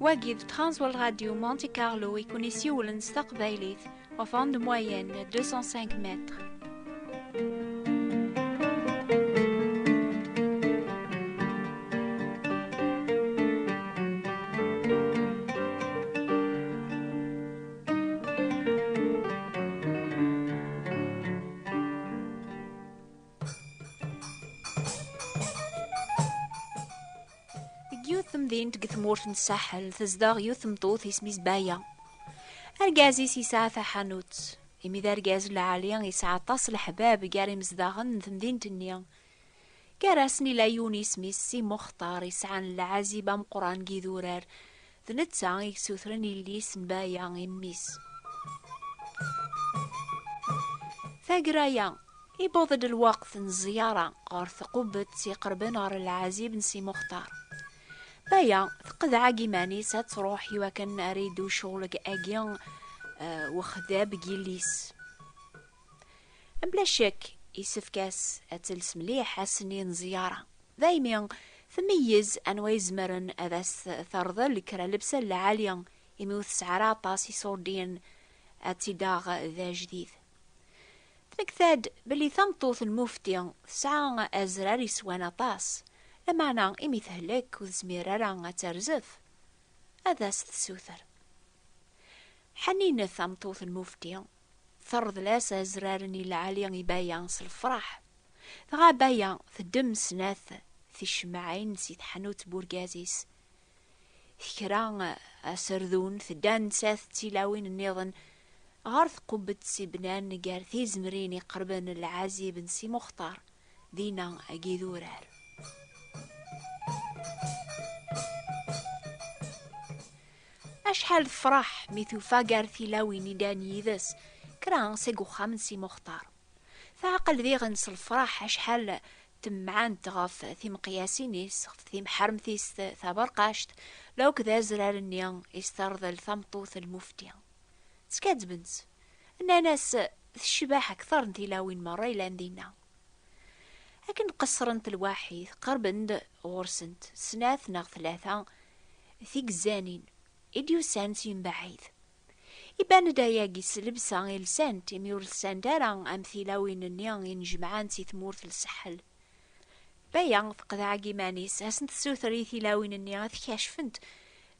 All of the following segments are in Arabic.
Wagid Transworld Radio Monte Carlo et Connexion Staqbaylit, en forme de moyenne 205 mètres. يوثم ذين تقثمورت نساحل تزداغ يوثم طوث اسميز بايا أرقازي سيساعة حانوت إمي ذا أرقاز العالية يسعى طاس الحباب قاري مزداغن ثمدين تنيا قاراسني لايوني اسميز سي مختار يسعان العازبة مقران قيذورار ذنتسا يكسوثرني الليس بايا إميس ثاقرايا يبوضد الوقت نزيارة قار ثقوبت سي قربنار العازب نسي مختار بايا فقد عاقي ماني تروح يوكن اريدو شغلك اجيان وخذاب جيليس بلا شك يسفكاس اتلس مليح السنين زيارة دايما ثميز انواي زمرن اذاس ثرضل الكرا لبسة العالية يموث سعراطاس يصوردين اتداغ ذا جديد تنكثاد بلي ثمطوث المفتي ساعة ازرار يسوانا طاس لمعنى إمي تهلك وزميرارا ترزف هذا ستسوثر حنين ثمطوث المفتي ثرض لاس زرارني العالية يبايا الفرح ثغا بايا ثدم سناث في الشمعين سيت حنوت بورغازيس ذكرا سردون ثدان ساث تيلاوين النيضن غارث قبة سيبنان قارثي زمريني قربن العازي بن سي مختار دينا أجيذورار أشحال فرح ميثو فاقر ثيلاوي نداني ذس كران سيقو خامنسي مختار فعقل ذي غنس الفرح أشحال تمعان تغاف ثي مقياسينيس ثي محرمثيس ثابرقاشت لو كذا زرار النيان يسترذل ثمطوث المفتي تسكاد بنس أن ناس الشباح أكثر ثيلاوين مرة إلان دينا لكن قصرنت الواحد قربند غورسنت سناث ناغ ثلاثة ثيك زانين إديو سانسين بعيد إبان داياقي سلبسان إلسان تيميور لسان داران أمثيلاوين النيان ينجمعان سي ثمورث السحل بايان فقد عاقي مانيس هاسنت سوثري ثيلاوين النيان ثكاشفنت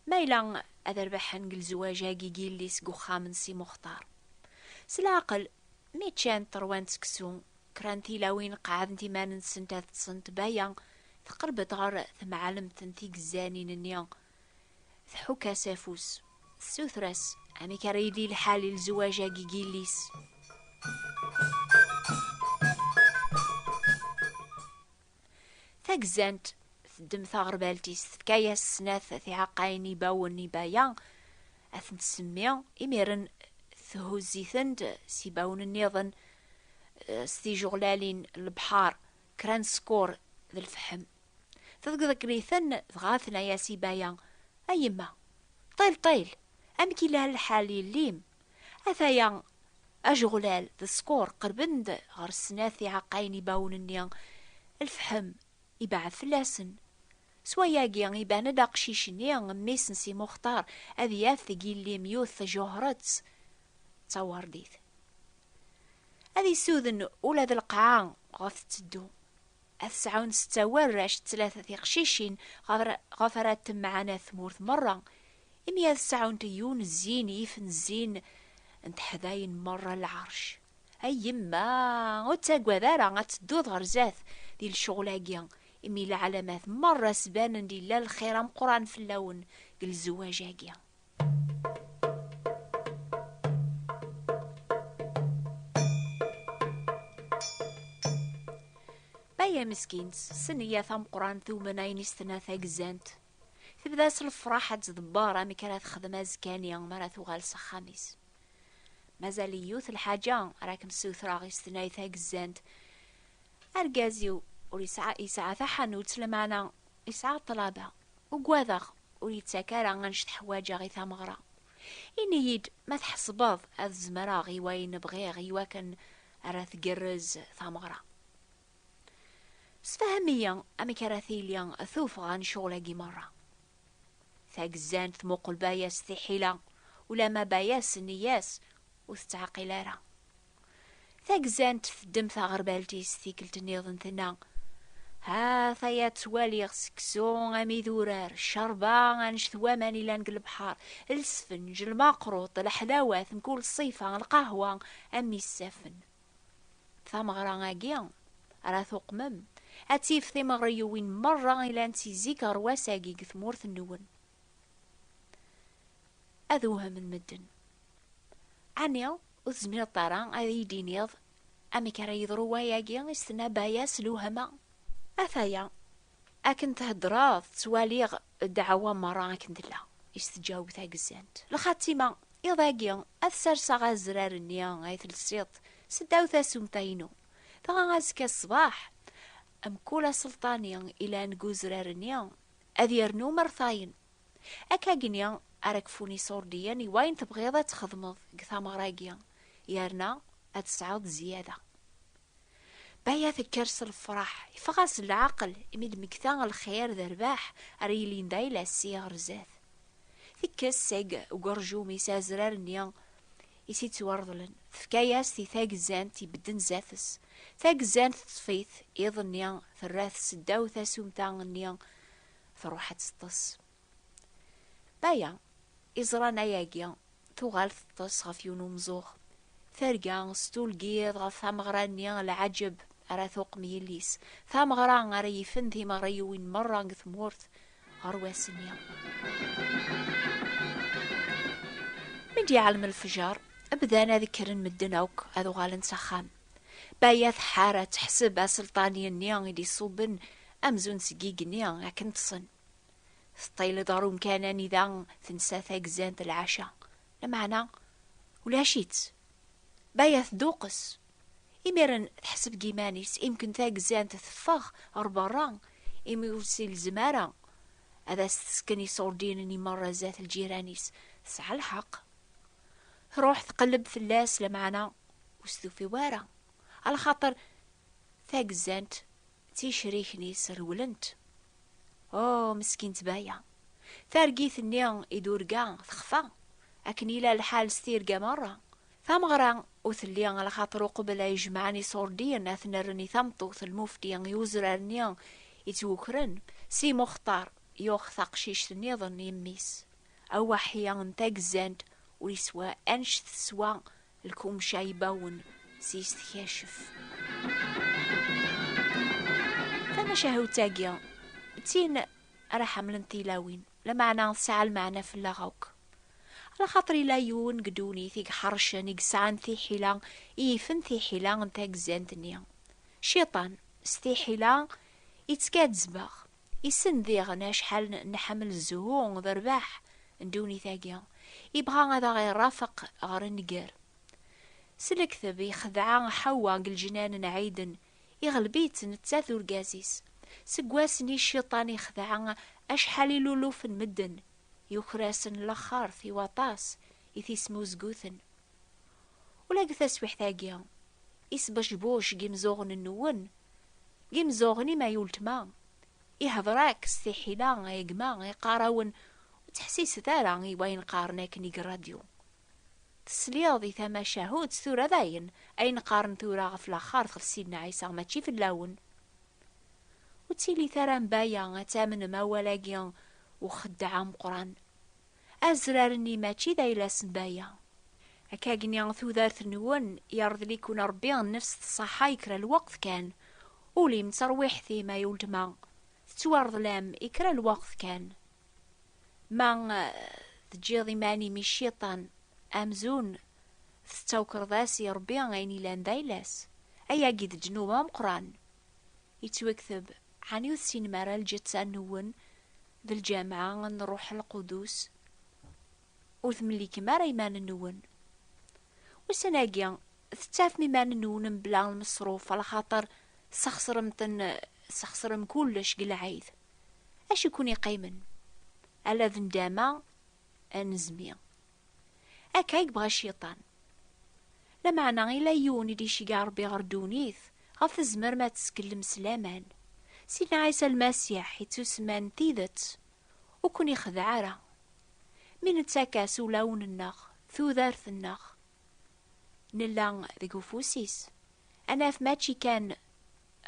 مايلان أذربحن قل زواجاقي قيليس قخامن سي مختار سلاقل ميتشان تروان تكسون كران ثيلاوين قاعدن تيمان سنتات سنت بايان ثقربت غار ثمعالم تنثيق الزانين النيان ثحوكا سافوس السوثرس أمي كريدي لحالي الزواجة جيليس ثاقزانت ثدم ثاغر بالتيس ثكايا سناث ثي عقايني باوني بايا أثن تسميا إميرن ثهوزي ثند سيباون النيضن ستي جغلالين البحار كران سكور ذا الفحم تذكر ريثن ثغاثنا يا سيبايا أيما طيل أمكي لها الحالي الليم أثايا أجغلال ذا سكور قربند غار السناثي عقايني باون النيان الفحم يبعث فلاسن سواياقيا يبان دا قشيشنيا ميسن سي مختار أذياث ثقي الليم يوث جوهرات تصور ديث هذي سوذن أولا ذا القاعان غاث تدو أثسعون ستاور راش ثلاثة ذي قشيشين غفرات معانا ثمورث مرة إمي أثسعون تيون الزين يفن الزين انت حذاين مرة العرش أي يما وتاقوى ذارا غتدوذ غرزاث دي الشغلاقيا إمي العلامات مرة سبانا دي لا الخير قران في اللون قل الزواجاقيا بايا مسكينس سنية ثم قران ذو مناين استناثا قزانت تبداس الفراحة تدبارة مكانت خدمة زكانية مرات وغالسة خامس مازال يوث الحاجة راكن سوثرا استناثا قزانت أرقازيو يسعى ثحنوت لمانا يسعى طلابة وقواذغ وريتساكارا غنشت حواجة غي ثمغرا إني يد ما تحسباض الزمرا غي وين بغي غي واكن أراث قرز ثمغرا سفهميا أمي كراثيليا أثوف غان شغلقي مرة ثاقزان ثموقل باياس ثي حيلة ولا ما باياس نياس وثتعقلارا. ثاقزان تثدم ثغربالتيس ثيكلت نيضن ثنا ها ثيا تواليغ سكسون امي ذورار الشربا انش ثواماني لانق البحار السفنج المقروط الحلاوات نقول الصيفة القهوة امي السفن ثمغرا اقيا راه ثقمم اتيف ثمغريوين مرة الى انتي زيكر واساقي ثمورث النون اذوها من مدن عنيا وزمير الطران اذي دينيض امي كرا يضروا وياقيا استنا باياس لوهما أثايا أكن تهدراض تواليغ الدعوة مرة أكن دلا يستجاوب ثاقزانت الخاتمة إضاقيا أثر صغا زرار النيا غايث السيط سداو ثاسوم تاينو ثغا غازكا الصباح أم كولا سلطانيا إلى نقو زرار النيا أذيرنو مرثاين أكاقنيا أركفوني صورديا وين تبغيضة تخدمض قثا مغراقيا يارنا أتسعود زيادة بايا ذكرس الفرح يفغاس العقل يمد مكثان الخير ذرباح ريلين دايلا السيغ رزاث ثكاس ساق وقرجو ميسا زرار نيا يسي توارضلن فكاياس تي ثاق الزان تيبدن زاثس ثاق الزان تطفيث ايض نيا ثراث سداو ثاسوم تان نيا ثروحة تطس بايا إزرانا ياقيا ثغال تطس غفيونو مزوغ ثرقا ستول قيض غفا مغرانيا العجب أرى ثوق ميليس ثام غران أرى يفن ثي مغريوين مرة ثمورث غرواسنيا من دي علم الفجار أبدانا ذكرن مدنوك أذو غالن سخام باياث حارة تحسب سلطاني النيان دي صوبن أمزون سقيق نيان أكنت صن ثطيل داروم كاناني ذان ثنسا ثاقزان العشاء لمعنا ولا شيت باياث دوقس إميرن تحسب جيمانيس يمكن ثاقزان تثفاغ أربران إمي يرسل الزمارة هذا سكني صوردينني مرة ذات الجيرانيس سعى الحق روح تقلب في اللاس لمعنا وستو في وارا على خاطر ثاقزانت تيشريكني سرولنت أوه مسكين تبايا ثارقيث النيان يدور قا تخفى أكن إلى الحال ستيرقا مرة ثمغرا وثليان على خاطر قبل يجمعني صورديا أثنرني ثمطوث المفتيان يوزرانيان يتوكرن سي مختار يوخ ثقشيش النظن يميس أو وحيان تاقزاند ويسوا أنش تسوا الكوم شايباون سيست خاشف فما شاهو تاقيا تين راح عملن تيلاوين لمعنى ساعة المعنى في اللغوك على خاطري لا يون قدوني ثيق حرشن يقسعن ثي حيلان يفن ثي حيلان تاقزان دنيا شيطان ستي حيلان يتكاد زباغ يسن ذيغنا شحال نحمل الزهون ذرباح ندوني ثاقيا يبغى هذا غير رافق غير النقار سلك ثبي خدعان حوا الجنان نعيدن يغلبيت نتاثور قاسيس سقواسني الشيطان يخدعان أشحال لولو في المدن يخراسن لخار في وطاس يثي سموز قوثن ولا قثاسوح ثاقيا يسبش بوش قيمزوغن النون قيمزوغني ما يولتما يهضراك استحيلا يقما يقاراون وتحسيس ثارا يوين قارناك نيق الراديو تسلياضي ثما شاهود ثورة ذاين أين قارن ثورة غفلا خار سيدنا عيسى ماشي في اللون وتيلي ثرا مبايا تامن ما ولاقيا وخدع مقران أزرارني ماشي ذايلا سنبايا هكاقني ثوذارث نون يرض لي كون ربي نفس الصحة يكرا الوقت كان ولي مترويح ثي ما يولدما تتوارض لام يكرا الوقت كان ما تجيضي ماني من الشيطان أمزون تتوكر ذاسي ربي غيني لان دايلاس أيا قيد جنوبا مقران يتوكثب عن يوثين مرا الجتسان نون ذا الجامعة نروح القدوس وثملي كما ريمان النون وسناقيا تتاف ميمان النون بلا المصروف على خاطر سخسرم كلش قلعيد اش يكون يقيمن على ذندامة انزميا اكا يبغى الشيطان لمعنى إلا يوني دي شي ربي غردونيث غف الزمر ما تسكلم سلامان سيدنا عيسى المسيح يتسمان تيدت وكون يخدع راه من تساكاس ولون النغ ثوذارث النغ نلا ذيك فوسيس أنا في ماتشي كان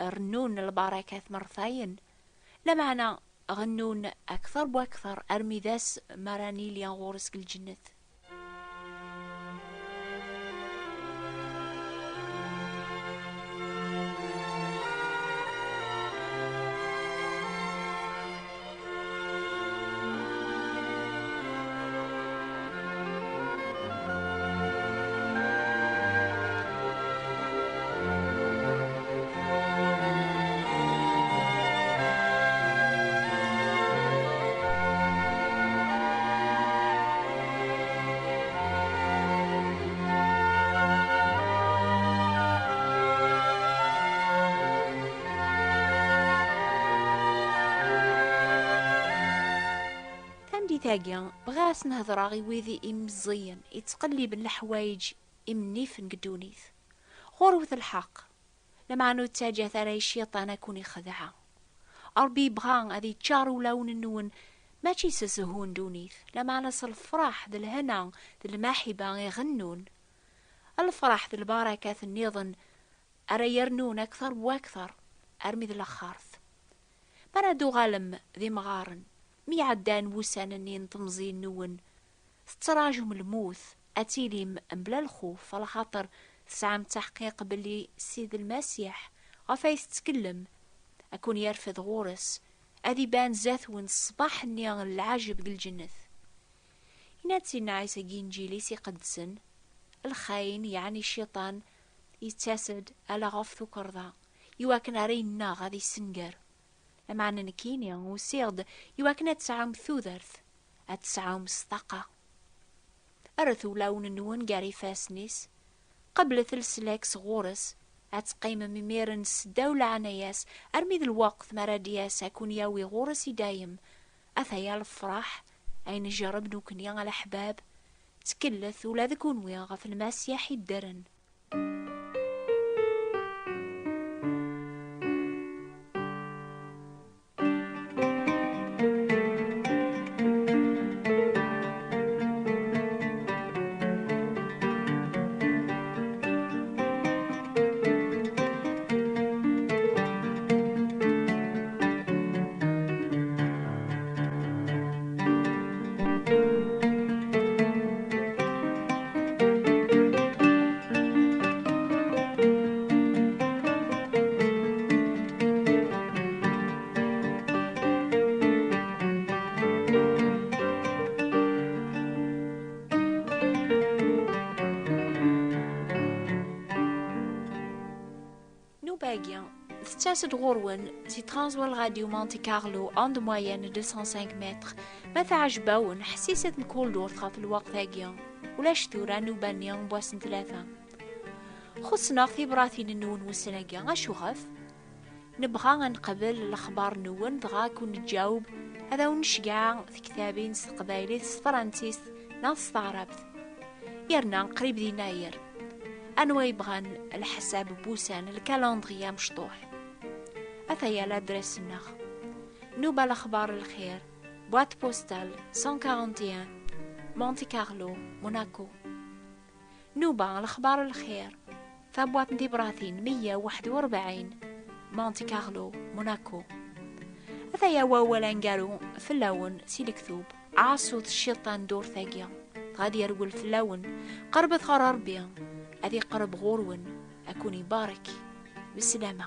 رنون البركات مرثاين لا معنى غنون أكثر بأكثر أرمي ذاس مراني ليان غورسك الجنة. تاقيا بغاس نهضر غي ويذي مزيان يتقلب الحوايج منيف نقدونيث غروة الحق لما عنو تاجه ثري الشيطان كوني خدعة ربي بغان هذي تشارو لون النون ماشي سسهون دونيث لما نص الفرح ذا الهنا ذا المحبة يغنون الفرح ذا البركات النظن يرنون أكثر وأكثر أرمي ذا الخارث بردو غالم ذي مغارن ميعدان وسان انين تمزين نون تراجم الموت اتيلي بلا الخوف على خاطر تسعام تحقيق باللي سيد المسيح غفايس تتكلم اكون يرفض غورس اذي بان زاثون الصباح نيان العجب الجنة يناتي نعيس جينجيلي سيقدسن الخاين يعني الشيطان يتسد على غفثو كرضا يواكن رينا غادي سنجر لما عنا نكينيا وسيغد يواكنا تسعام ثوذرث اتسعام صدقة أرثو لون النون قاري فاسنيس قبل ثلث غورس اتقيم مميرن الدولة عناياس أرمي ذا الوقت مرادياس أكون ياوي غورسي دايم أثيا الفرح أين جرب نوكنيا على أحباب تكلث ولا ذكون وياغا في المسيح الدرن. ستاسد غورون سي ترانزوال راديو مونتي كارلو اند موين 205 متر ما عجباون حسيسة نكول دور في الوقت هاكيا ولا شتورا نوبانيا بواسن 3 خصنا في براثين النون والسناقيا غاشو غف نبغى نقبل الاخبار نون دغا كون نجاوب هذا ونشقع في كتابين قبايلي فرانسيس ناس تعربت يرنا قريب ديناير أنوا يبغان الحساب بوسان الكالندريا مشطوح أثيا لادريس النخ نوبة الأخبار الخير بوات بوستال 141 مونتي كارلو موناكو نوبة الأخبار الخير ثبوات ديبراثين 141 مونتي كارلو موناكو أثيا وولا نقالو في اللون سيلكثوب عاصوت الشيطان دور ثاقيا غادي يرقل في اللون قربت قرار بيا أذي قرب غورون أكوني بارك بالسلامة.